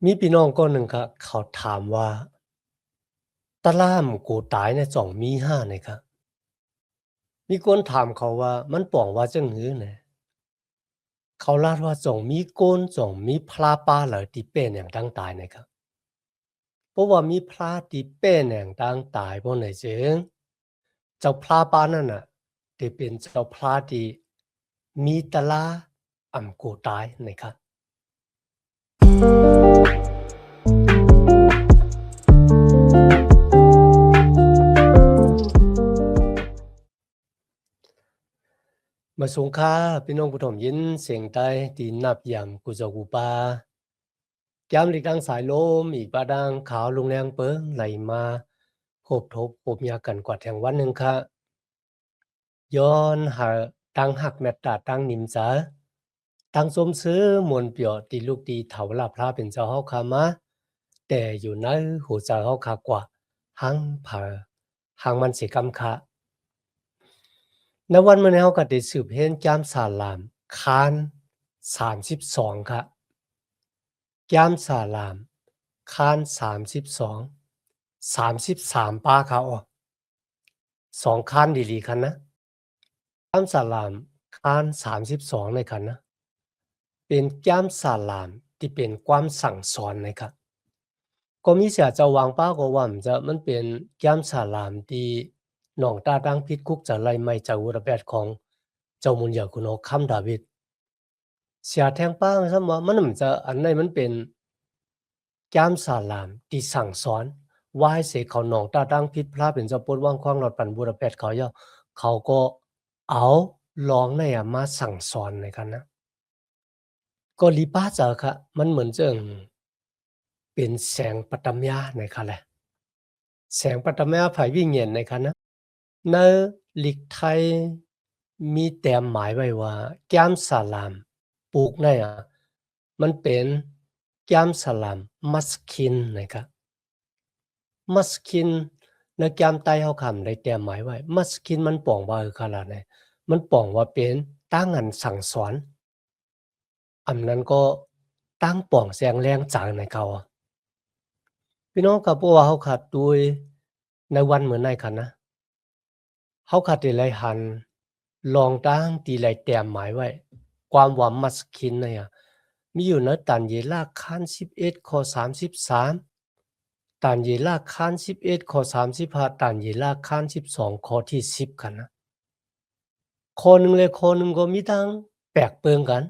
มีพี่น้องคนหนึ่งครับเขาถามว่าตะล่ามกูตายในจ่องมีห้าเนี่ยครับมีคนถามเขาว่ามันป่องว่าจังหื้อเนี่ยเขาลาดว่าจ่องมีโกนจ่องมีพลาปลาเหลอที่เป็นอย่างตั้งตายนะครับเพราะว่ามีพลาที่เป็นอย่างตั้งตายเพราะไหนจึงเจ้าพลาปลานั่นน่ะที่เป็นเจ้าพลาที่มีตะลากูตายนะครับ มาสงขลาพี่น้องผู้ถ่อมยินเสียงใต้ตีนับยำกุจกูปาแก้มหลีกดังสายลมอีกบาดังขาวลงแรงเปิ้งไหลมาโคบทบโอบยากันกว่าแห่งวันหนึ่งค่ะย้อนหาตั้งหักแมตตาตั้งนิมจาตั้งสมซื้อมวลเปียวตีลูกตีเถาลาพระเป็นเจ้าเฮาคามาแต่อยู่ในหูเจ้าเฮาคากว่าหังผาหังมันสิกำคะในวันมื้อนี้เฮาก็ได้สืบเห็นจามสาลามคาน32ค่ะจามสาลามคาน32 33ป้าค่ะอ้อ2คานดีๆคันนะจามสาลามคาน32เลยคันนะเป็นจามสาลามที่เป็นความสั่งสอนนะครับก็มีเสียเจ้าวางป้าก็ว่ามันเป็นจามสาลามที่น้องตาตั้งพิษคุกจะไล่ไม่จากอุระแบดของเจ้ามุญญาคุณอคัมดาวิด เสียแทงป้างซะว่ามันจะอันใดมันเป็นจามสาลามที่สั่งสอนว่าให้เสกเขาหนองตาตั้งผิดพลาดเป็นเจ้าปดว่างควางหลอดปั่นบูรแปดเขาย่อเขาก็เอาลองในมาสั่งสอนในกันนะก็ลีป้าเจอค่ะมันเหมือนเจิงเป็นแสงปฐมยาในค่ะแหละแสงปฐมยาไผวิ่งเงียนในค่ะนะในหลีกไทยมีแต้มหมายไว้ว่าแก้มสาลามปลูกในมันเป็นแก้มสาลามมัสคินนะครับมัสคินในแก้มใต้เฮาคำได้แต้มหมายไว้มัสคินมันป้องว่าคือขนาดไหนมันป้องว่าเป็นตั้งอันสั่งสอนอันนั้นก็ตั้งป้องแสงแรงจากในเขาพี่น้องก็บ่ว่าเฮาขาดโดยในวันเหมือนในคันนะ เฮาคาได้ไลหันลองตั้งตีไลแต้มหมายไว้ความว่ามัสคินเนี่ยมีอยู่ในตันเยลากคาน11ข้อ33ตันเยลากคาน11ข้อ35ตันเยลากคาน12ข้อที่10กันนะข้อหนึ่งและข้อหนึ่งก็มีตั้งแปลกเปิงกัน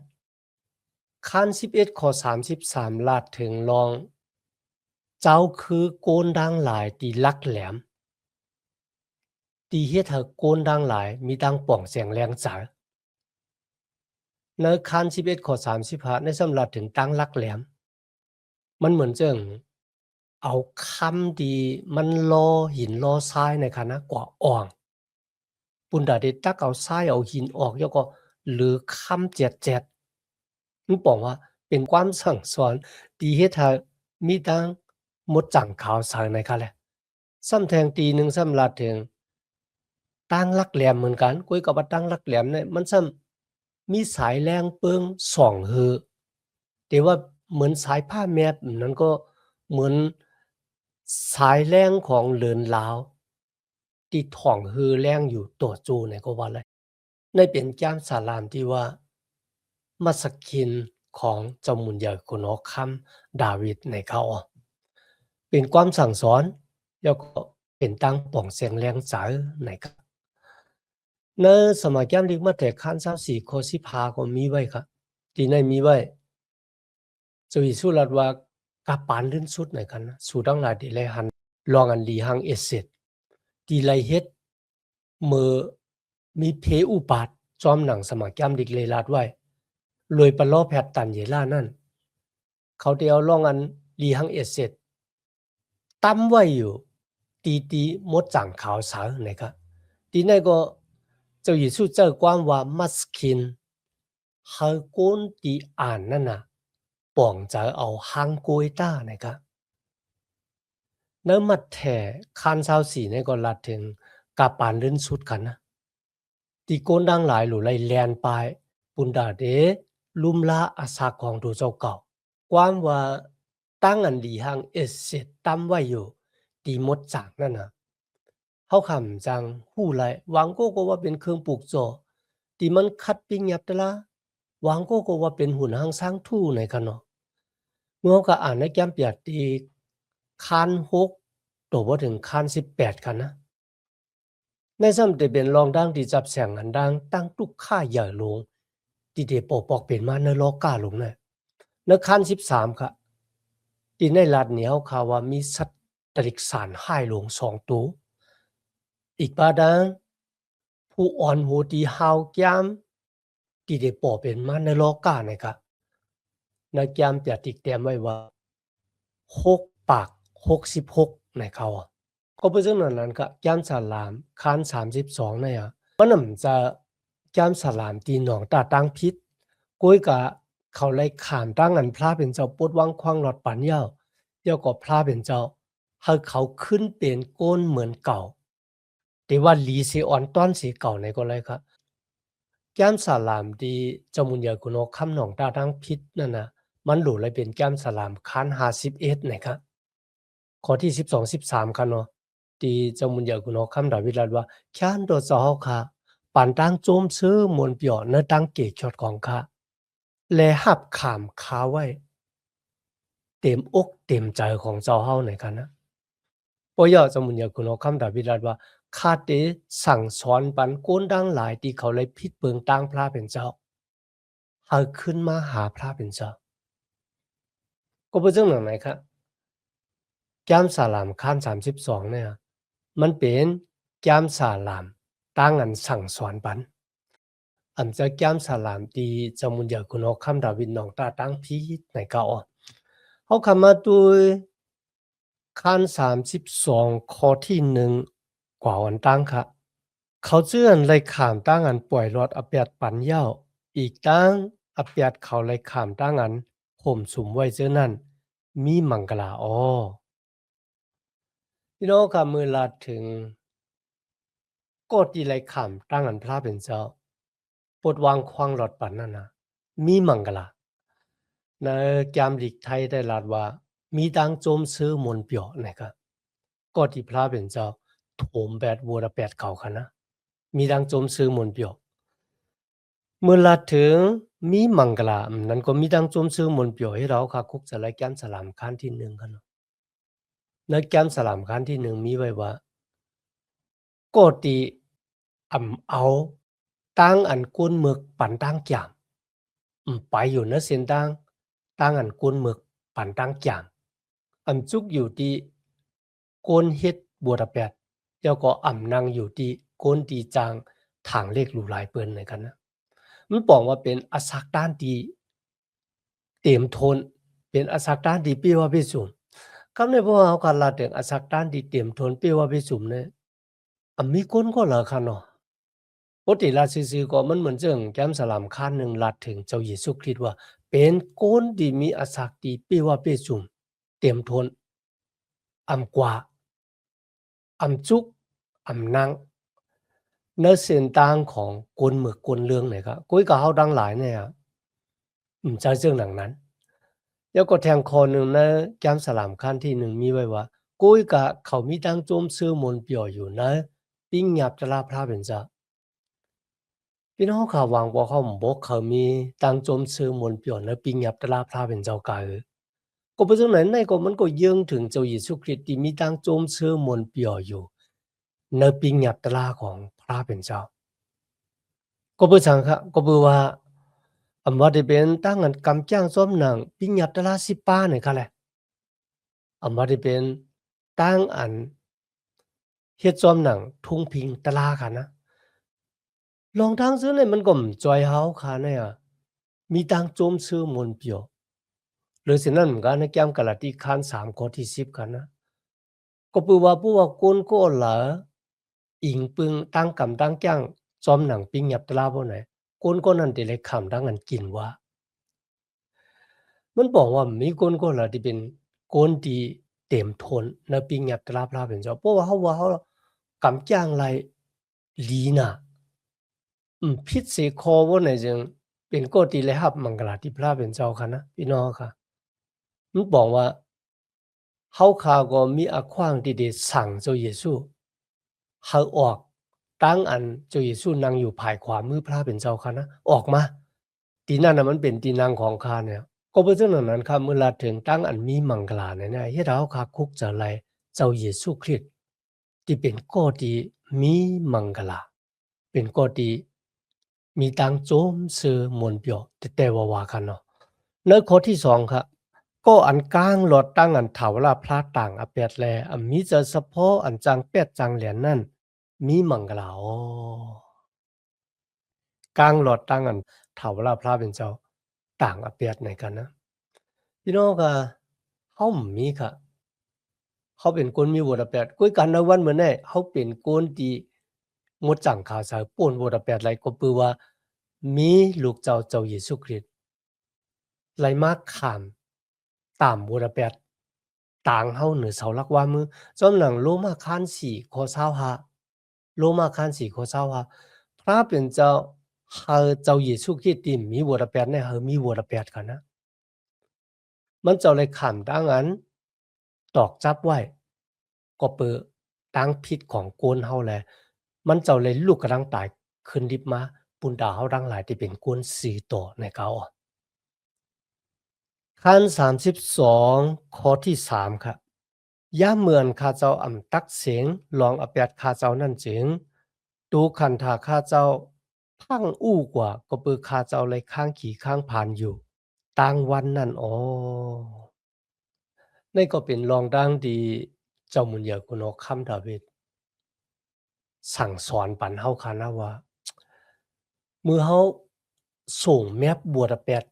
คาน11ข้อ33ลาดถึงลองเจ้าคือโกนดังหลายที่ลักแหลมที่เฮ็ดให้โกนดังหลายมีดังป่องแสงแรงจ๋า ในคัน11ข้อ35ในสำหรับถึงตั้งลักแหลมมันเหมือนเจิงเอาคำที่มันลอหินลอทรายในคะนะกว่าอ่องปุณดาได้ตักเอาทรายเอาหินออกแล้วก็หรือคำแจ็ดๆมันบอกว่าเป็นความสั่งสอนที่เฮ็ดให้มีดังมดจั่งขาวใสในคะแหละซ้ำแทงตีหนึ่งสำหรับถึง ตั้งหลักแหลมเหมือนกันกุ้ยกับว่าตั้งหลักแหลมเนี่ยมันซ้ำมีสายแรงเปิง2หือแต่ว่าเหมือนสายผ้าแมบนั้นก็เหมือนสายแรงของเหลินลาวที่ถ่องหือแรงอยู่ตัวจูเนี่ยก็ว่าเลยในเป็นจ้ามสารามที่ว่ามัสคินของเจ้ามุญญาคุณอคัมดาวิดในเขาเป็นความสั่งสอนแล้วก็เป็นตั้งป่องเสียงแรงจ๋าในครับ ในสมัยแก้มลิกมาแต่คัน24ข้อ15ก็มีไว้ครับที่ในมีไว้จะวิสุรัตว่ากะปานลื่นสุดในกันนะสู่ทั้งหลายที่ไลหันลองอันดีหังเอเสร็จที่ไลเฮ็ดเมื่อมีเพอุปาทจอมหนังสมัยแก้มลิกเลยลาดไว้รวยปะล้อแพทย์ตันเยล่านั่นเขาได้เอาลองอันลีหังเอเสร็จตั้มไว้อยู่ตีมดจั่งขาวสานะครับทีนั้นก็เจ้าเยซูเจ้ากวามว่ามัสคินเฮาก้นที่อ่านนั่นน่ะป่องจะเอาหังกวยต้านะครับเนื้อมัดแท้คัน24นี่ก็ลัดถึงกะปานลื่นสุดกันนะที่โกนดังหลายหลู่ไลแลนปายปุนดาเดลุมลาอาสาของดูเจ้าเก่าความว่า ตั้งอันดีหางเอสเสร็จตั้มไว้อยู่ตีหมดจากนั่นน่ะเฮาคำจังฮู้ไหลหวังก็ว่าเป็นเครื่องปลูกโจที่มันคัดปิ้งยับตะละหวังก็ว่าเป็นหุ่นหางสร้างทู่ในกันเนาะเมื่อเราก็อ่านในแก้มเปียดที่คาน6ตัวบ่ถึงคาน18กันนะในซ้ำแต่เป็นรองดังที่จับแสงอันดังตั้งตุกค่าใหญ่ลงที่ได้ปอกเป็นมาในโลกาลงน่ะในคาน13ค่ะที่ในรัฐเหนียวข่าวว่ามีสัตว์ตริกสารหายลง2ตัวอีกบาดังผู้อ่อนหูที่หาวแก้มที่ได้ปอกเป็นมาในโลกาเนี่ยค่ะในแก้มเปียดติกเตรียมไว้ว่า6ปาก66ในเขาอะ ก็เพราะฉะนั้นก็แก้มสลามคาน32เนี่ยมันนำจะแก้มสลามตีหนองตาตั้งพิษกุ้ยกะเขาเลยขามตั้งอันพระเป็นเจ้าปดวังควางหลอดปันเย้าเดี๋ยวก็พระเป็นเจ้าให้เขาขึ้นเป็นโก้นเหมือนเก่าแต่ว่าลีสิอ่อนต้อนสิเก่าในก็เลยครับแก้มสลามที่เจ้ามุญญากุโนคำหนองตาตั้งพิษนั่นน่ะมันหลุเลยเป็นแก้มสลามคาน51นะครับข้อที่12-13ครับเนาะ ที่เจ้ามุญญากุโนคำดาวิลัดว่าแค้นโดเจ้าค่ะปานตั้งโจมซื้อมวลเปียวในตั้งเกจชดของข้าและหับขามค้าไว้เต็มอกเต็มใจของเจ้าเฮาในกันนะปอยเจ้ามุญญากุโนคำดาวิลัดว่าข้าได้สั่งสอนปันโกนดังหลายที่เขาเลยพิดเบิงตั้งพระเป็นเจ้าให้ขึ้นมาหาพระเป็นเจ้าก็เป็นเรื่องไหนครับแก้มสาลามขั้น32เนี่ยมันเป็นแก้มสาลามตั้งอันสั่งสอนปันอันจะแก้มสาลามตีจามุญญาคุณอคำดาวินนองตาตั้งพีในเก่าเขาคำมาด้วยขั้น32ข้อที่1กว่าวันตั้งค่ะเขาเชื่อนเลยขามตั้งอันป่วยรอดอเปียดปันเย้าอีกตั้งอเปียดเขาเลยขามตั้งอันห่มสุมไว้เจ้านั่นมีมังกลาพี่น้องค่ะมือลาถึงกดที่ไรขามตั้งอันพระเป็นเจ้าปดวางควางหลอดปันนั่นนะมีมังกลาในแกมลิกไทยได้ลาดว่ามีดังโจมซื้อมนเปียวนะครับกดที่พระเป็นเจ้าโถมแบดวัวละ8เขาค่ะนะมีดังโจมซื้อมนเปียวเมื่อลาถึงมีมังกลานั้นก็มีดังโจมซื้อมนเปียวให้เราค่ะคุกจะไล่แกมสลามขั้นที่1กันเนาะในแกมสลามขั้นที่1มีไว้ว่าโกติเอาตั้งอันกุนหมึกปันตั้งจามไปอยู่ในเส้นตั้งตั้งอันกุนหมึกปันตั้งจามจุกอยู่ที่โกนเฮ็ดบัวตะแปดแล้วก็นั่งอยู่ที่โกนตีจางถางเลขหลู่หลายเปิ้นในกันนะมันบอกว่าเป็นอสักด้านที่เต็มทนเป็นอสักด้านที่เปียว่าพิสุมคำในพวกเขาการลาถึงอสักด้านที่เต็มทนเปียว่าพิสุมเนี่ยมีคนก็เหรอคะเนาะปกติลาซื่อๆก็มันเหมือนเจิงแก้มสลามขั้นหนึ่งลาถึงเจ้าเยซูคริสต์ว่าเป็นคนที่มีอสักที่เปียว่าพิสุมเต็มทนกว่าจุกนางในเส้นทางของกวนหมึกกวนเรื่องเนี่ยครับกุ้ยกับเฮาดังหลายเนี่ยจะเรื่องหนังนั้นแล้วก็แทงคอหนึ่งนะแก้มสลามขั้นที่1มีไว้ว่ากุ้ยกับเขามีดังโจมซื้อมนเปียวอยู่นะปิ้งหยับจะลาพระเป็นจ้าพี่น้องข่าววางว่าเขาบอกเขามีดังโจมซื้อมนเปียวนะปิ้งหยับจะลาพระเป็นเจ้ากาก็เป็นจังไหนในก็มันก็เยื่องถึงเจ้าเยซูคริสต์ที่มีดังโจมซื้อมนเปียวอยู่ในปิ้งหยับตลาของพระเป็นเจ้าก็เป็นจังครับก็เป็นว่าว่าได้เป็นตั้งอันกำจ้างซ้อมหนังปิ้งหยับตลาสิป้าเนี่ยค่ะแหละว่าได้เป็นตั้งอันเฮ็ดซ้อมหนังทุ่งพิงตลาค่ะนะลองทางซื้อเนี่ยมันก็จอยเฮาค่ะเนี่ยมีตังโจมซื้อมนเปียวหรือสินั้นเหมือนกันในแก้มกะละที่คาน3ข้อที่10กันนะก็ปือว่าผู้ว่ากุนก็หลาอิงปึงตั้งกำตั้งจ้างซ้อมหนังปิ้งหยับตลาบ่ไหนกุนก็นั่นติเลยขำดังอันกินว่ามันบอกว่ามีคนก็ล่ะที่เป็นคนที่เต็มทนในปิ้งหยับตลาพระเป็นเจ้าเพราะว่าเขากำจ้างไรลีน่ะพิษเสคอว่าไหนจึงเป็นโกติเลยรับมังกลาที่พระเป็นเจ้าค่ะนะพี่น้องค่ะมันบอกว่า เฮาข้าก็มีอาขว้างที่ได้สั่งเจ้าเยซูเฮาออกตั้งอันเจ้าเยซูนั่งอยู่ภายขวามือพระเป็นเจ้าค่ะนะออกมาที่นั่นน่ะมันเป็นที่นั่งของข้าเนี่ยก็เพราะฉะนั้นครับเมื่อลาถึงตั้งอันมีมังกลาเนี่ยเฮ็ดให้เฮาข้าคุกจะไลเจ้าเยซูคริสต์ที่เป็นก็ที่มีมังกลาเป็นก็ที่มีตังโจมซื่อมนเปียวแต่ว่ากันเนาะในข้อที่2ครับก็อันกลางหลอดตั้งอันเถาลาพระต่างอเปียดแลอันมีจะเฉพาะอันจังเป็ดจังเหรียญนั่นมีมังกลาอ๋อกลางหลอดตั้งอันเถาลาพระเป็นเจ้าต่างอเปียดไหนกันนะพี่น้องก็เฮาบ่มีค่ะเขาเป็นคนมีบทแปดคุยกันในวันเหมือนแน่เขาเป็นคนที่งดจังขาสายป่นบทแปดไรก็ปือว่ามีลูกเจ้าเยซูคริสต์ไหลมาข้ามตามบทแปดต่างเฮาเหนือเสาลักว่ามือจอมหนังโลมาคาน4ข้อ25โลมาคาน4ข้อ25พระเป็นเจ้าเฮาเจ้าเยซูคริสต์ที่มีบทแปดในเฮามีบทแปดกันนะมันเจ้าเลยข้ามดังนั้นตอกจับไว้ ก็เปอตั้งพิษของโกนเฮาแลมันเจ้าเลยลูกกำลังตายขึ้นลิบมาปุนดาเฮาดังหลายที่เป็นกวน4ตัวในเกาขั้น32ข้อที่3ครับย่าเหมือนข้าเจ้าอำตักเสียงลองอเปียดข้าเจ้านั่นจึงดูคันถ้าข้าเจ้าพังอู้กว่าก็เปือข้าเจ้าเลยข้างขี่ข้างผ่านอยู่ต่างวันนั่นอ๋อนี่ก็เป็นรองดังที่เจ้ามุนเหยากุนอคำดาวิดสั่งสอนปันเฮาค่ะนะว่าเมื่อเฮาส่งแมปบัวตะแปด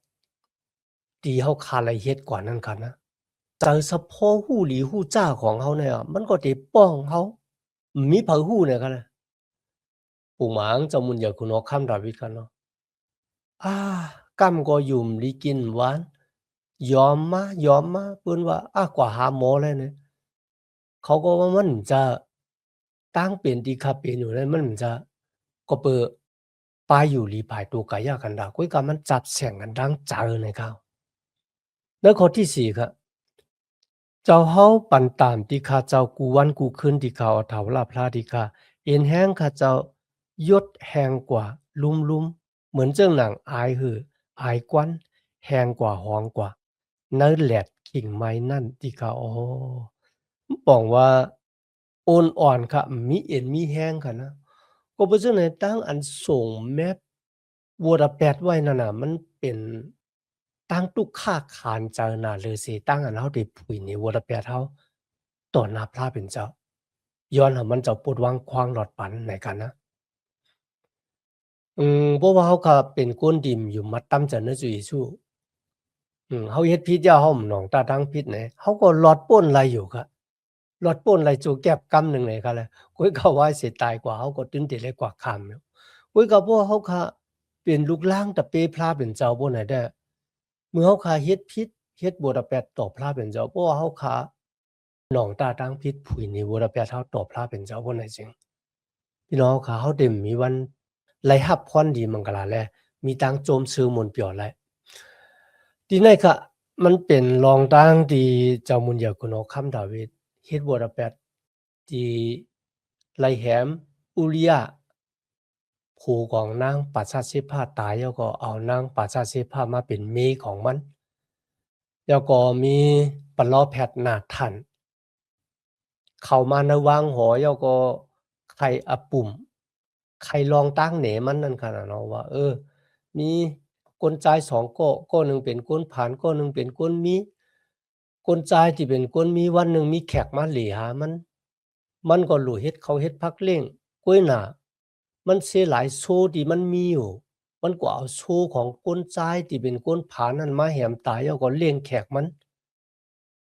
ที่เฮาคาไลเฮ็ดกว่านั้นค่ะนะใจเฉพาะฮู้หลีฮู้จ้าของเฮาเนี่ยมันก็ได้ป้องเฮามีไผฮู้เนี่ยค่ะนะปู่หมางเจ้ามุนเหยากุนอคำดาวิดกันเนาะอากำก็ยุ่มลิกินหวานยอมมาเปิ้นว่ากว่าหาหมอแล้วเนี่ยเขาก็ว่ามันจะตั้งเป็นที่คับเป็นอยู่แล้วมันจะก็เปอปาอยู่ลีภายตัวกายากันดากุยกามันจับเสียงกันดังเจอในเขาแล้วข้อที่4ครับเจ้าเฮาปันตามที่ข้าเจ้ากูวันกูคืนที่เขาเอาเถาลาพลาที่ข้าเอ็นแห้งข้าเจ้ายศแหงกว่าลุ่มๆเหมือนเจ้าหนังอายหืออายกวันแหงกว่าหองกว่าเนื้อแหลดกิ่งไม้นั่นที่เขาอ๋อป้องว่าโอนอ่อนค่ะมีเอ็นมีแห้งค่ะนะก็เพราะฉะนั้นตั้งอันส่งแมปวัวละแปดไว้นั่นน่ะมันเป็นตั้งตุกค่าขานเจอหน้าฤาษีตั้งอันเฮาได้ผุยนี่วัวละแปดเฮาต่อหน้าพระเป็นเจ้าย้อนให้มันเจ้าโปรดวางขวางหลอดปันไหนกันนะเพราะว่าเฮาก็เป็นคนที่อยู่มัดตำจะนึกจุอีสู้เฮาเฮ็ดผิดยาเฮาหนองตาทางผิดเนี่ยเฮาก็หลอดป้นไหลอยู่ครับหลอดป้นไหลจูแก็บกำหนึ่งเลยครับแลกุยก็ว่าสิตายกว่าเฮาก็ตื่นเต้นเลยกว่าคำอยู่กุยก็เพราะว่าเฮาค่ะเป็นลูกหลางตะเปพระเป็นเจ้าบ่ไหนได้เมื่อเฮาค่ะเฮ็ดผิดเฮ็ดบ่ตะแปดต่อพระเป็นเจ้าเพราะว่าเฮาค่ะหนองตาทางผิดผุยนี่บ่ตะแปดเฮาต่อพระเป็นเจ้าบ่ไหนจริงพี่น้องค่ะเฮาได้มีวันไหลรับพรดีมังกลาแลมีตังโจมซื้อมนต์เปียวไหล ที่ไหนคะมันเป็นรองตั้งที่เจ้ามุนยากุนอคัมดาวิดเฮ็ดบ่ดาแปดที่ไลแหมอุริยะผู้ของนางปัสสาสิภาตายแล้วก็เอานางปัสสาสิภามาเป็นเมียของมันแล้วก็มีปะเลาะแพทย์นาทันเข้ามาในวังหอแล้วก็ไข่อะปุ่มไข่รองตั้งเหนมันนั่นค่ะน่ะเนาะว่ามีกนจาย2ก้อก้อหนึ่งเป็นก้นผานก้อหนึ่งเป็นก้นมีกนจายที่เป็นก้นมีวันหนึ่งมีแขกมาเหลีหามันก็หลู่เฮ็ดเขาเฮ็ดพักเล่งก้วยหน้ามันเสียหลายโชว์ที่มันมีอยู่มันก็เอาโชว์ของก้นจายที่เป็นก้นผานนั้นมาแหมตายแล้วก็เลี้ยงแขกมัน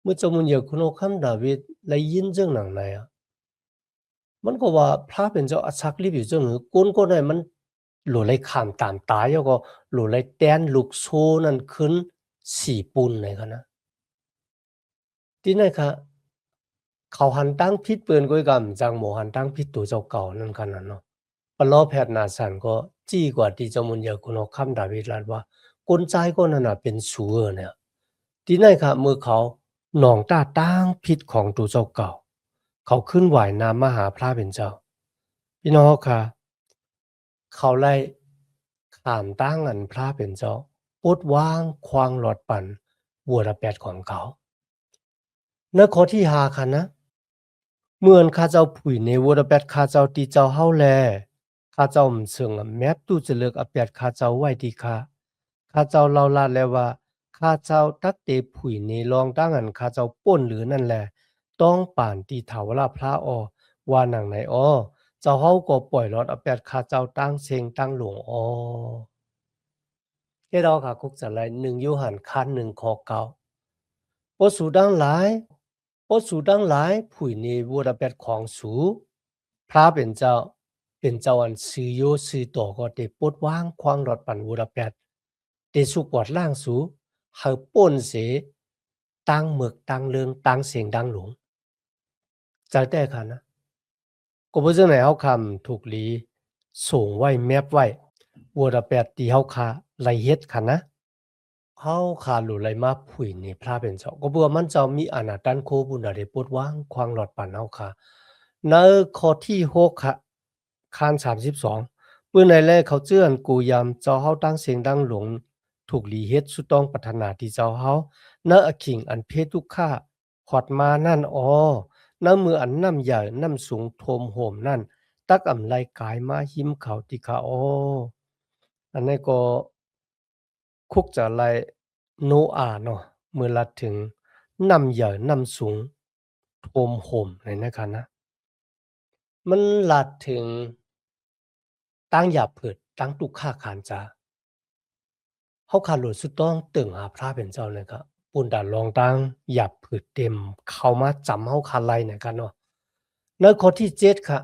เมื่อเจ้ามุนเหยียคุณโอคัมดาวิดได้ยินเรื่องหนังในอะ มันก็ว่าพระเป็นเจ้าอาชักรีบอยู่เจ้าหือก้นก็ได้มันหลุเลยขามตามตายแล้วก็หลุเลยแตนลูกโซนั่นขึ้นสี่ปุ่นเลยนะที่นั่นค่ะเขาหันตั้งพิษเปือนก้อยกำจังหมหันตั้งพิษตัวเจ้าเก่านั่นกันนะเนาะปลอแพทย์นาสันก็จี้กว่าที่เจ้ามุนยาคุณเอาคำดาวิดลาดว่ากลใจก็นั่นน่ะเป็นสูเนี่ยที่นั่นค่ะเมื่อเขา หนองต้าตั้งพิษของตูเจ้าเก่าเขาขึ้นไหวน้ำมาหาพระเป็นเจ้าพี่น้องค่ะเขาไล่ขามตั้งอันพระเป็นเจ้าปดว่างควางหลอดปั่นบัวระแปดของเขาเนื้อข้อที่หาค่ะนะเมื่อนข้าเจ้าผุยในวัวระแปดข้าเจ้าตีเจ้าเฮาแลข้าเจ้าเสืองแมบตู้จะเลือกอแปดข้าเจ้าไว้ดีค่ะข้าเจ้าเล่าลาดแล้วว่าข้าเจ้าตักเตผุยในรองตั้งอันข้าเจ้าป่นหรือนั่นแหละต้องป่านตีเถาวราพระอว่าหนังไหนอ้อเจ้าเฮาก็ปล่อยรอดอแปดข้าเจ้าตั้งเซงตั้งหลวงอ้อเฮ็ดเอาค่ะคุกจะไร1ยูหันคัน1ข้อ9บ่สูดังหลายบ่สูดังหลายผุยในวัวระแปดของสูพระเป็นเจ้าเป็นเจ้าอันซื้อโยซื้อต่อก็ได้ปลดวางควางรอดปันวัวระแปดได้สุกวดล่างสูเฮาป่นเสตั้งหมึกตั้งเรืองตั้งเสียงดังหลงใจแต่ค่ะนะก็บ่จังไหนเฮาคำถูกหลีส่งไว้แมปไว้วัวระแปดที่เฮาคาไล่เฮ็ดค่ะนะ เฮาขาหลุไหลมาผุยนี่พระเป็นเจ้าก็บัวมันเจ้ามีอานาตันโคบุญได้ปดว่างควางหลอดปานเฮาค่ะในข้อที่6ค่ะคาน32ปื้อในแลเขาเจื้อนกูยามเจ้าเฮาตั้งเสียงดังหลงถูกหลีเฮ็ดสุต้องปรารถนาที่เจ้าเฮาณอขิงอันเพศทุกข้าฮอดมานั่นอ้อณมืออันน้ำใหญ่น้ำสูงโทมโหมนั่นตักอำไลกายมาหิมเขาติขาอ้ออันนี้ก็ คุกจะไลโนอาเนาะเมื่อลัดถึงนำใหญ่นำสูงโทมห่มเลยนะคะนะมันลัดถึงตั้งหยาบเผิดตั้งตุกค่าขานจาเฮาขาดโหลดสุดต้องตึงหาพระเป็นเจ้าเลยครับปุ่นดาลองตั้งหยาบเผิดเต็มเข้ามาจำเฮาคาไลนะครับเนาะในข้อที่7ค่ะ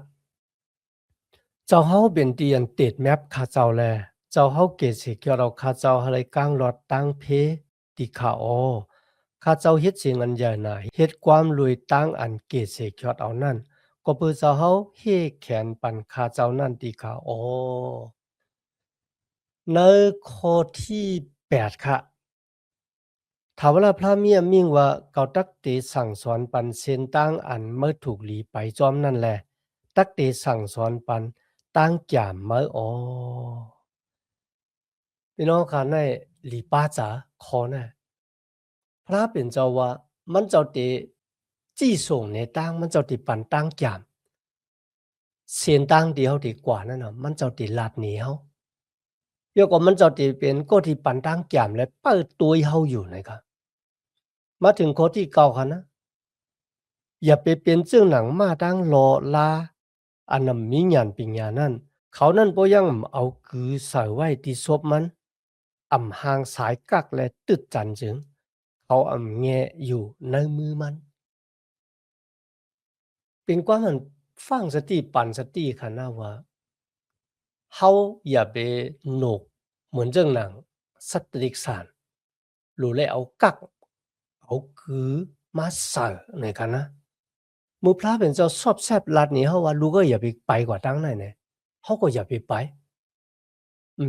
เจ้าเฮาเป็นเตียนติดแมปคาเจ้าแลเจ้าเฮาเกตสิเกี่ยวเราคาเจ้าอะไรกลางหลอดตั้งเพติขาออ ข้าเจ้าเฮ็ดสิ่งอันใหญ่หนาเฮ็ดความรวยตั้งอันเกศเสกยอดเอานั่นก็เพื่อเจ้าเฮาเฮแขนปันข้าเจ้านั่นติขาอ๋อในข้อที่8ค่ะถามว่าพระเมียมิ่งว่าเกาตักเตสั่งสอนปันเส้นตั้งอันเมื่อถูกหลีไปจอมนั่นแหละตักเตสั่งสอนปันตั้งจามเมื่ออ๋อพี่น้องค่ะในหลีป้าจ๋าขอนะพระเป็นเจ้าว่ามันเจ้าเตจี้ส่งในตั้งมันเจ้าติปันตั้งจาม เสียนตั้งที่เฮาดีกว่านั่นน่ะมันเจ้าติลาดหนีเฮาเดี๋ยวก็มันเจ้าติเป็นก็ที่ปันตั้งแก้มและเปิดตัวให้เฮาอยู่นะครับมาถึงข้อที่9ค่ะนะอย่าไปเป็นเรื่องหนังมาตั้งรอลาอันนั้นมีหยังเป็นหยังนั้นเขานั้นบ่ยังเอากือใส่ไว้ที่ศพมันห่างสายกักและตึดจันจึงเขาแงะอยู่ในมือมันเป็นความหั้นฟังสติปันสติค่ะนะว่า เฮาอย่าไปโหนกเหมือนเรื่องหนังสัตว์ติกสารรู้แล้วเอากักเอากือมาใส่ในกันนะมือพระเป็นเจ้าชอบแซบลัดนี้เฮาว่าลูกก็อย่าไปกว่าตั้งไหนเนี่ยเฮาก็อย่าไป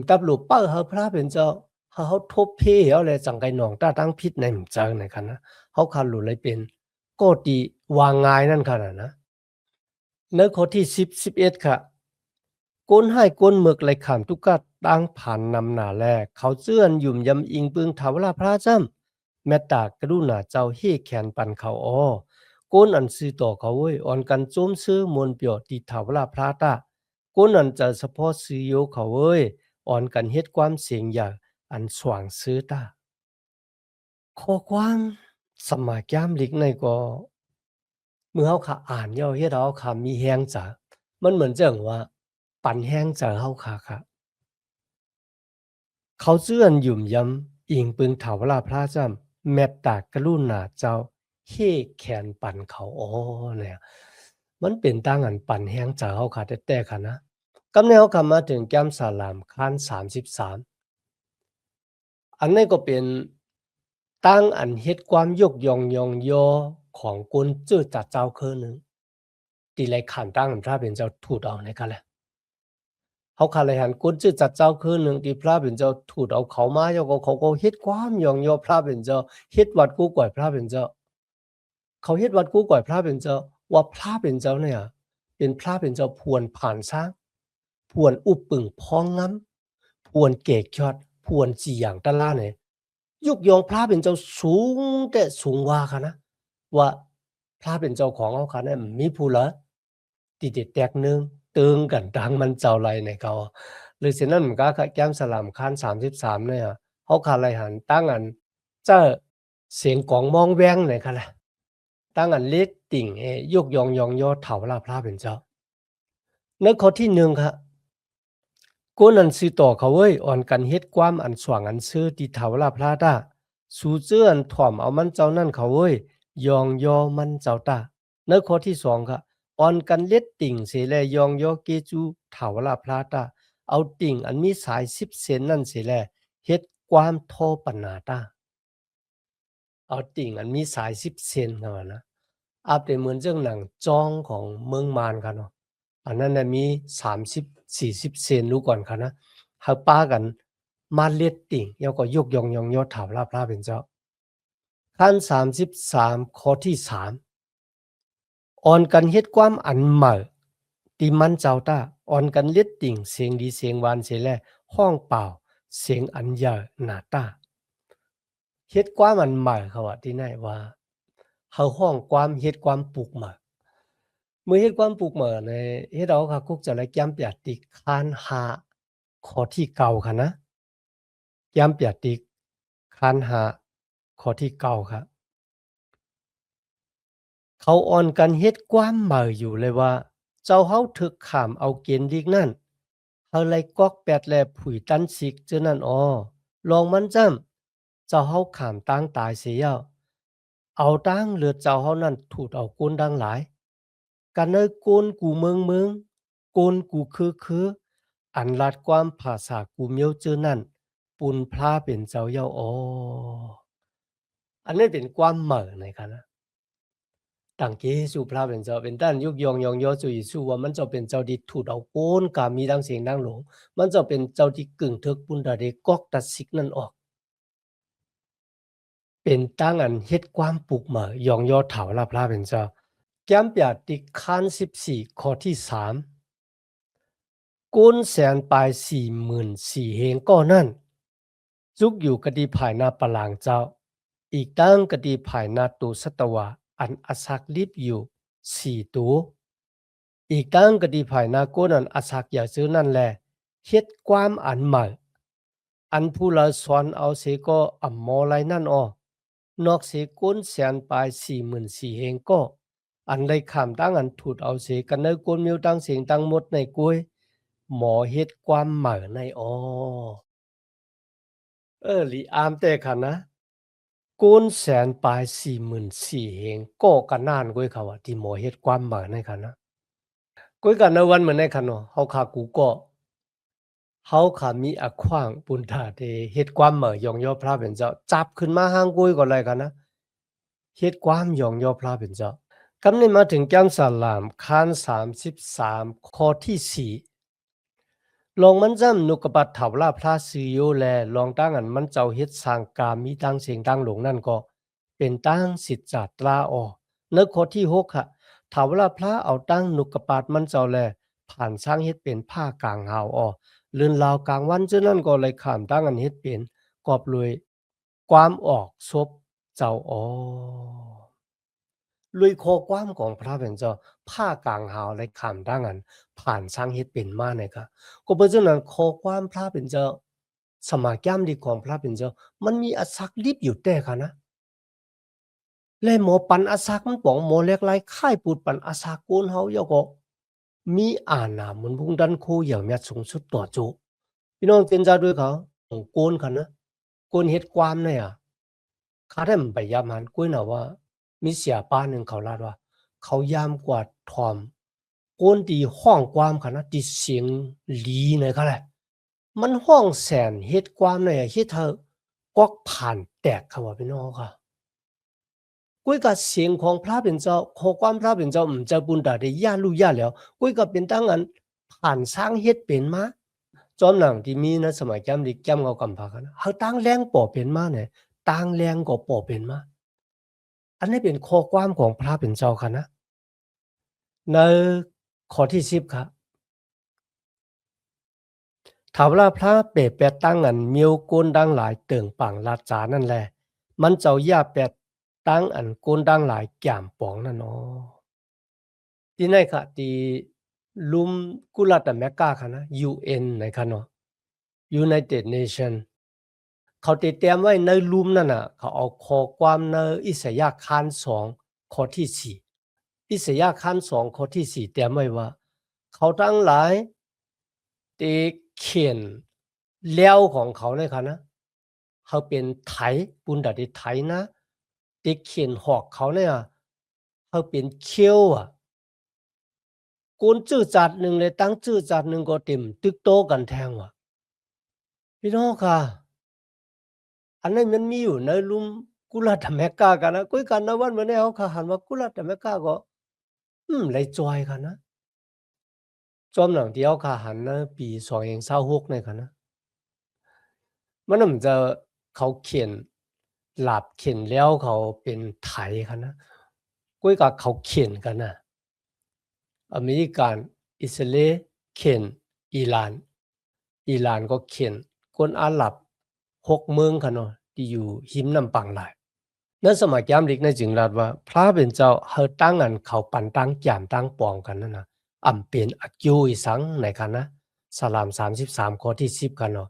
ตับหลูกเป้าเฮาพระเป็นเจ้าเฮาทบเพเอาแลจังไกหนองตาตั้งพิษในหมู่จังในกันนะเฮาคันรู้เลยเป็นก็ติวางง่ายนั่นค่ะนะในข้อที่10 11ค่ะ ก้นให้ก้นหมึกไหลขามทุกกัดตั้งผ่านนำหนาแลเขาเจื้อนหยุ่มยำอิงปึงถาวราพระจ้ำแม่ตากระดูหนาเจ้าเฮแขนปันเขาอ้อก้นอันซื้อต่อเขาเว้ยอ่อนกันโจมซื้อมนเปียวติถาวราพระตาก้นอันจะเฉพาะซื้อโยเขาเว้ยอ่อนกันเฮ็ดความเสียงอย่างอันสว่างซื้อตาข้อความสมาแก้มลิกในก็เมื่อเฮาค่ะอ่านย่อเฮ็ดเอาค่ะมีแฮงจ๋ามันเหมือนจังว่าปันแฮงจ๋าเฮาค่ะ เขาเจื้อนหยุ่มย้ำอิงปึงถาวราพระจ้ำแมตตากรุณาเจ้าเฮแขนปันเขาอ๋อเนี่ยมันเป็นตั้งอันปันแห้งจากเฮาค่ะแต่ๆค่ะนะกำเนาคำมาถึงแก้มสาลามคัน33อันนี้ก็เป็นตั้งอันเฮ็ดความยกย่องยองยอของกุนจื้อจัดเจ้าคือหนึ่งตีไลขันตั้งอันพระเป็นเจ้าถูดเอาในกันแหละ เขาขาเลยหันกุนจื้อจัดเจ้าคือหนึ่งที่พระเป็นเจ้าถูดเอาเขามาเจ้าก็เขาก็เฮ็ดความยองยอพระเป็นเจ้าเฮ็ดวัดกู้ก่อยพระเป็นเจ้า เขาเฮ็ดวัดกู้ก่อยพระเป็นเจ้าว่าพระเป็นเจ้าเนี่ยเป็นพระเป็นเจ้าพวนผ่านช้างพวนอุปปึงพ้องง้ำพวนเกกยอดพวนจีอย่างตะล่าเนี่ยยกยองพระเป็นเจ้าสูงแต่สูงว่าค่ะนะว่าพระเป็นเจ้าของเขาค่ะเนี่ยมีผู้ละติดแตกหนึงตึงกันดังมันเจ้าไรในเขาหรือฉะนั้นมันก็แก้มสลามคัน33เนี่ยเขาขาไรหันตั้งอันเจ้าเสียงกองมองแวงไหนค่ะแหละ ตั้งอันเล็กติ่งยกยองยองยอเถาลาพระเป็นเจ้าในข้อที่หนึ่งครับกูนันซื้อต่อเขาเว้ยอ่อนกันเฮ็ดความอันสว่างอันซื้อที่เถาลาพระตาสู่เจื้ออันถ่อมเอามันเจ้านั่นเขาเว้ยยองยอมันเจ้าตาในข้อที่สองครับอ่อนกันเล็ดติ่งเสแลยองยอเกจูเถาลาพระตาเอาติ่งอันมีสาย10เซนนั่นเสแลเฮ็ดความโทปัญนาตาเอาติ่งอันมีสาย10เซนเข้ามานะ อาจเป็นเหมือนเรื่องหนังจ้องของเมืองมารกันเนาะอันนั้นน่ะมี30-40เซนรู้ก่อนค่ะนะเฮาป้ากันมาเลียดติ่งแล้วก็ยกยองยองยอถาวลาพระเป็นเจ้าขั้น33ข้อที่3อ่อนกันเฮ็ดความอันใหม่ที่มันเจ้าตาอ่อนกันเลียดติ่งเสียงดีเสียงหวานเสียแลห้องเปล่าเสียงอันใหญ่หน้าตาเฮ็ดความอันใหม่เขาว่าที่ไหนว่าเฮาห้องความเฮ็ดความปลูกใหม่ mới hết quan phục mở này hết đóค่ะคุกจะเลยแก้มเปียติกคานหาข้อที่เก่าค่ะนะแก้มเปียติกคานหาข้อที่เก่าค่ะเขาอ่อนกันเฮ็ดความเหม่ออยู่เลยว่าเจ้าเฮาถึกขามเอาเกณฑ์ดิกนั่นเฮาเลยกอกแปดแลผุยตันสิกเจ้านั่นอ้อลองมันจ้ำเจ้าเฮาขามตั้งตายเสียแล้วเอาตั้งเลือดเจ้าเฮานั่นถูดเอาก้นดังหลายกันเอ้ยก้นกูเมืองก้นกูคืออันลัดความภาษากูเมียวเจอนั่นปุนพลาเป็นเจ้าเย้าอ้ออันนี้เป็นความเหม่อในคะนะตั้งเกสู่พระเป็นเจ้าเป็นด้านยุกยองยองยอจุยสู่ว่ามันจะเป็นเจ้าที่ถูดเอาโกนกามีดังเสียงดังหลงมันจะเป็นเจ้าที่กึ่งทึกปุนดาเดกอกตัดสิกนั่นออกเป็นตั้งอันเฮ็ดความปลูกเหม่อยองยอเถาลาพระเป็นเจ้าแก้มเปียติคาน14ข้อที่3กุนแสนปลาย44,000เฮงก็นั่นจุกอยู่กดีภายนาปลางเจ้าอีกตั้งกดีภายนาตูสัตวะอันอสักลิบอยู่4 ตัวอีกตั้งกดีภายนาโกนันอสักอย่าซื้อนั่นแหละเฮ็ดความอันใหม่อันผู้ละสอนเอาเสก็อัมมอไลนั่นอ้อนอกเสกุนแสนปลาย44,000เฮงก็อันได้ขามตั้งอันถูดเอาเสกันเนกุนมิวตั้งเสียงตั้งหมดในกล้วยหมอเฮ็ดความใหม่ในอ้อลีอามแต่ค่ะนะกุนแสนปลาย44,000เฮงก็กันนานกวยเขาว่าที่หมอเฮ็ดความใหม่ในค่ะนะกวยกันในวันเหมือนในค่ะเนาะเฮาขากูก็เฮาขามีอะขว้างปุนทาเดเฮ็ดความเหมอยองยอพระเป็นเจ้าจับขึ้นมาห้างกวยก็เลยค่ะนะเฮ็ดความยองยอพระเป็นเจ้ากำนี้มาถึงแก้มสลามคาน33ข้อที่4ลองมันจำนุกบัดเถาลาพระซื้อโยแลลองตั้งอันมันเจ้าเฮ็ดสร้างกามีตั้งเสียงตั้งหลงนั่นก็เป็นตั้งสิทธาตราออในข้อที่6ค่ะเถาลาพระเอาตั้งนุกบาดมันเจ้าแลผ่านสร้างเฮ็ดเป็นผ้ากลางหาวออลื่นลาวกลางวันเจ้านั่นก็เลยข้ามตั้งอันเฮ็ดเป็นกอบรวยความออกศพเจ้าอ้อ ลุยโคความของพระเป็นเจ้าผ้ากลางหาวและขามดังอันผ่านสร้างเฮ็ดเป็นมาเนี่ยครับก็เพราะฉะนั้นโคความพระเป็นเจ้าสมาแก้มดีของพระเป็นเจ้ามันมีอสักลิบอยู่แต่ค่ะนะและหมอปันอสักมันป๋องหมอเล็กไรค่ายปูดปันอสักกูนเฮาเยาก็มีอานาเหมือนพุงดันโคอย่างเมียสูงสุดต่อจุพี่น้องเป็นใจด้วยเขาของโกนค่ะนะโกนเฮ็ดความเนี่ยข้าได้มันไปยามหันกุ้ยน่ะว่ามีเสียป้าหนึ่งเขาลาดว่าเขายามกว่าทอมโกนดีห้องความค่ะนะดีเสียงหลีเนี่ยค่ะแหละมันห้องแสนเฮ็ดความเนี่ยเฮ็ดเธอกอกผ่านแตกค่ะว่าพี่น้องค่ะกุ้ยก็เสียงของพระเป็นเจ้าขอความพระเป็นเจ้าจะบุญตาได้ย่าลูกย่าแล้วกุ้ยก็เป็นตั้งอันผ่านสร้างเฮ็ดเป็นมาจอมหนังที่มีนะสมัยแก้มดีแก้มเอากำพากันเฮาตั้งแรงป่อเป็นมาเนี่ยตั้งแรงก็ป่อเป็นมา อันนี้เป็นข้อความของพระเป็นเจ้าค่ะนะในข้อที่10ครับถ้าว่าพระเปรตแปดตั้งอันมียวโกนดังหลายเติ่งปังลาจานั่นแหละมันเจ้าย่าแปดตั้งอันโกนดังหลายแก่มปองนั่นอ๋อที่ไหนค่ะที่ลุมกุลาตอเมริกาค่ะนะ UN ไหนคะเนาะ United Nation เขาติเตรียมไว้ในลุมนั่นน่ะเขาเอาข้อความในอิสยาห์คาน2ข้อที่4อิสยาห์คาน2ข้อที่4เตรียมไว้ว่าเขาทั้งหลายที่เขียนแล้วของเขาเนี่ยค่ะนะเขาเป็นไถปุณดาที่ไถนะที่เขียนหอกเขาเนี่ยเขาเป็นเขี้ยวอะกูนจื้อจัดหนึ่งเลยตั้งจื้อจัดหนึ่งก็เต็มตึกโตกันแทงว่ะพี่น้องค่ะอันนั้นมันมีอยู่ในลุมกุลาดอเมริกากันนะคุยกันนะวันมื้อนี้เขาค่ะหันว่ากุลาดอเมริกาก็เลยจอยกันนะจอมหนังที่เขาค่ะหันนะปี2026เนี่ยค่ะนะมันน่ะมันจะเขาเขียนหลาบเขียนแล้วเขาเป็นไถค่ะนะคุยกับเขาเขียนกันน่ะอเมริกันอิสราเอลเขียนอิหร่านก็เขียนคนอาหรับ6เมืองค่ะเนาะที่อยู่หิมน้ำปังหลายในสมัยยามเด็กในจึงรัดว่าพระเป็นเจ้าเฮาตั้งอันเขาปันตั้งจามตั้งปองกันนั่นน่ะอำเป็นอักยูอีสังในคันนะสลาม33ข้อที่10กันเนาะ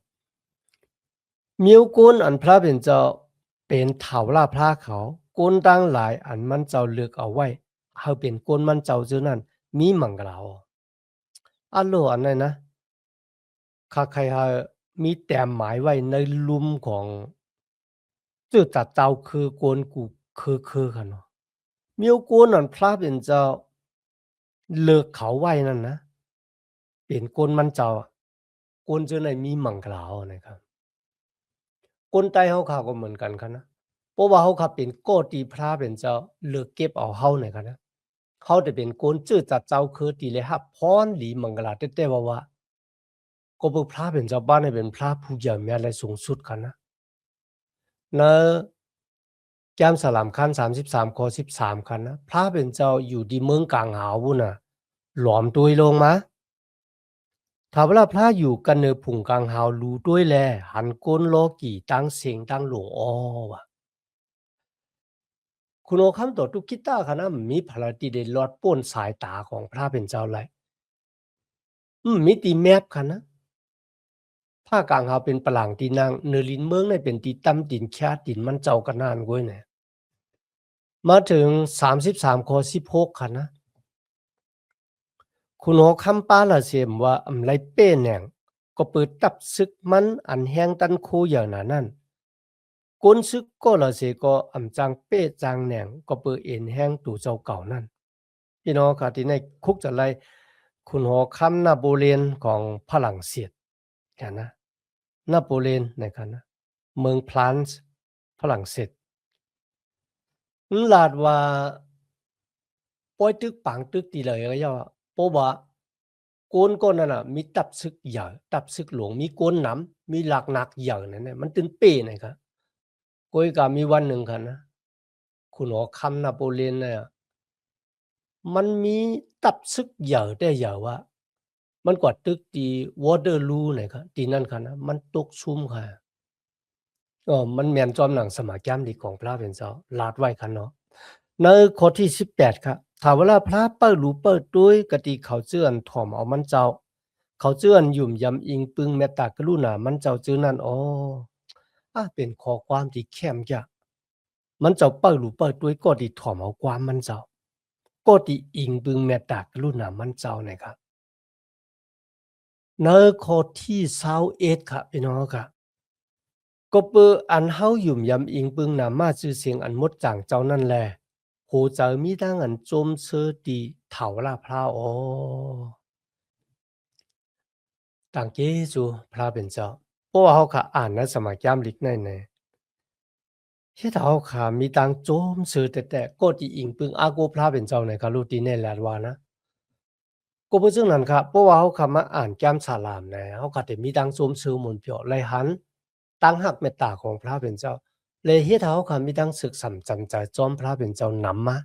มิวกุนอันพระเป็นเจ้าเป็นเถาล่าพระเขากุนตั้งหลายอันมันเจ้าเลือกเอาไว้เฮาเป็นกุนมันเจ้าซื่อนั้นมีมังกลาวอันโลอันนั้นนะข้าใครหามีแต้มหมายไว้ในลุมของจื้อตัดเจ้าคือกวนกูคือกันเนาะ มีโกนนั่นพระเป็นเจ้าเลิกเขาไว้นั่นนะเป็นกนมันเจ้าอะกนจะไหนมีมั่งกล่าวนะครับคนใต้เฮาเขาก็เหมือนกันครับนะเพราะว่าเฮาเขาเป็นโกตีพระเป็นเจ้าเลิกเก็บเอาเฮานี่ครับนะเขาจะเป็นคนจื้อจัดเจ้าคือตีเลยรับพรหลีมังกลาแต่ว่าก็บ่พระเป็นเจ้าบ้านให้เป็นพระผู้ใหญ่แม้และสูงสุดครับนะในแก้มสลามคัน33ข้อ13คันนะพระเป็นเจ้าอยู่ที่เมืองกลางหาวพุ่นน่ะหลอมตุยลงมาถ้าเวลาพระอยู่กันเนอผุ่งกลางหาวรู้ด้วยแลหันก้นโลกี่ตั้งเสียงตั้งหลวงอ้อว่ะคุณโอคำต่อทุกคิดตาค่ะนะมีพลาติเดลอดป้นสายตาของพระเป็นเจ้าไรมีตีแมบค่ะนะผ้ากลางหาวเป็นปลางตีนางเนอลินเมืองในเป็นตีตั้มตินแค่ตินมันเจ้ากันนานก้วยเนี่ยมาถึง33ข้อ16ค่ะนะคุณโอคำป้าละเสียมว่าไรเป้แหน่งก็เปิดตับซึกมันอันแห้งตันคูอย่างนั้นก้นซึกก็ละเสก็อำจังเป้จางแหน่งก็เปิดเอ็นแห้งตู่เจ้าเก่านั่นพี่น้องค่ะที่ในคุกจะไล่คุณหอคำนาโปเลียนของฝรั่งเศสกันนะนาโปเลียนนะครับนะเมืองพลานซ์ฝรั่งเศสลาดว่าป้อยตึกปังตึกตีเลยก็ย่อเพราะว่าโกนก้นนั่นน่ะมีตับซึกใหญ่ตับซึกหลวงมีโกนหนำมีหลักหนักใหญ่นั่นน่ะมันตึนเป้นะครับก้อยก็มีวันหนึ่งค่ะนะคุณหอคำนาโปเลียนเนี่ยมันมีตับซึกใหญ่ได้ใหญ่ว่ามันกว่าตึกที่วอเตอร์ลูนะครับที่นั่นค่ะนะมันตกซุ่มค่ะมันแม่นจอมหนังสมัยแก้มดีของพระเป็นเจ้าลาดไว้ค่ะเนาะในข้อที่18ครับถ้าเวลาพระเปิ้ลรู้เปิ้ลด้วยกติเขาเจื้อนถ่อมเอามันเจ้าเขาเจื้อนยุ่มยำอิงปึงเมตตากรุณามันเจ้าจื้อนั่นอ๋อเป็นข้อความที่เข้มยากมันเจ้าเปิ้ลรู้เปิ้ลด้วยก็ดีถ่อมเอาความมันเจ้าก็ดีอิงปึงเมตตากรุณามันเจ้านะครับในข้อที่21ครับพี่น้องครับ ก็เปออันเฮาหยุ่มยำอิงปึงนามาชื่อเสียงอันมดจางเจ้านั่นแลโหเจอมีดังอันจมเชอดีเถาลาพระอ๋อต่างเกจูพระเป็นเจ้าเพราะว่าเฮาค่ะอ่านในสมัยยามลิกในเฮ็ดเฮาค่ะมีตังโจมเชอแต่ก็ที่อิงปึงอาโกพระเป็นเจ้าในคารุติเนแลดว่านะก็บ่ซึ่งนั้นครับเพราะว่าเฮาค่ะมาอ่านแก้มสาลามแหนเฮาก็ได้มีตังโจมเชอหมุนเปียวไหลหันตั้งหักเมตตาของพระเป็นเจ้า เลยเฮ็ดให้เฮาค่ะมีตั้งศึกสำจำใจจอมพระเป็นเจ้านำมา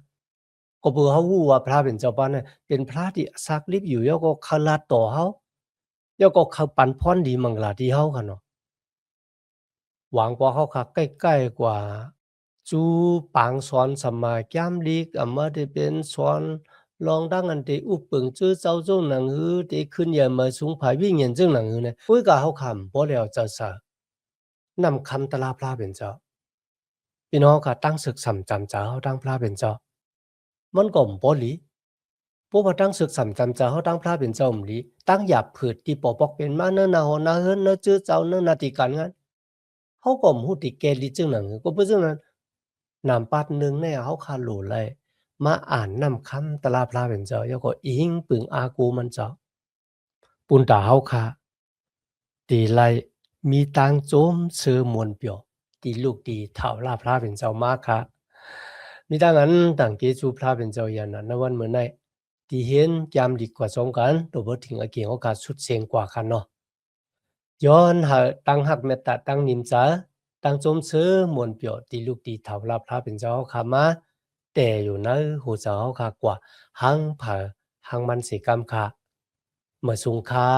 ก็เพื่อเฮารู้ว่าพระเป็นเจ้าปานน่ะเป็นพระที่ศักดิ์สิทธิ์อยู่แล้วก็เคารพต่อเฮาแล้วก็เขาปันพรดีมั่งล่ะที่เฮาค่ะเนาะหวังกว่าเฮาค่ะใกล้ๆกว่าจูปางสอนสมัยแก้มลีกมาได้เป็นสอนลองดังอันที่อุปึงจื้อเจ้าจงหนังหือที่ขึ้นอย่ามาสูงภายวิ่งเงินจึงหนังหือเนี่ยปุ้ยก็เฮาคำบ่แล้วจะซะนำคำตะลาพระเป็นเจ้าพี่น้องค่ะตั้งศึกสำจำเจ้าตั้งพระเป็นเจ้ามันก็บ่หลีเพราะว่าตั้งศึกสำจำเจ้าตั้งพระเป็นเจ้าหลีตั้งหยาบผืดที่ปอปอกเป็นมาเนิ่นนาหอนาเฮิรนนาจื้อเจ้าเนิ่นนาที่การงานเฮาก็บ่ฮู้ที่แก่ลิจึงหนังหือก็เพราะฉะนั้นนำปัดหนึ่งเนี่ยเฮาคารู้เลยมาอ่านนำคำตะลาพระเป็นเจ้าแล้วก็อิงปึงอากูมันเจ้าปุณตาเฮาค่ะตีไลมีตังโจมเสือมวลเปียวตีลูกตีเฒ่าลาพระเป็นเจ้ามากค่ะมีดังนั้นต่างเกจูพระเป็นเจ้าอย่างนั้นณวันเมื่อไหร่ที่เห็นยามดีกว่าสองกันตัวบ่ถึงอาเกียงโอกาสสุดเสียงกว่ากันเนาะย้อนหาตั้งหักเมตตาตั้งนิมจาตั้งโจมเสือมวลเปียวตีลูกตีเฒ่าลาพระเป็นเจ้าค่ะมาแต่อยู่ในหูเจ้าค่ะกว่าหังเผอหังมันสิกรรมค่ะเมื่อสุงค่า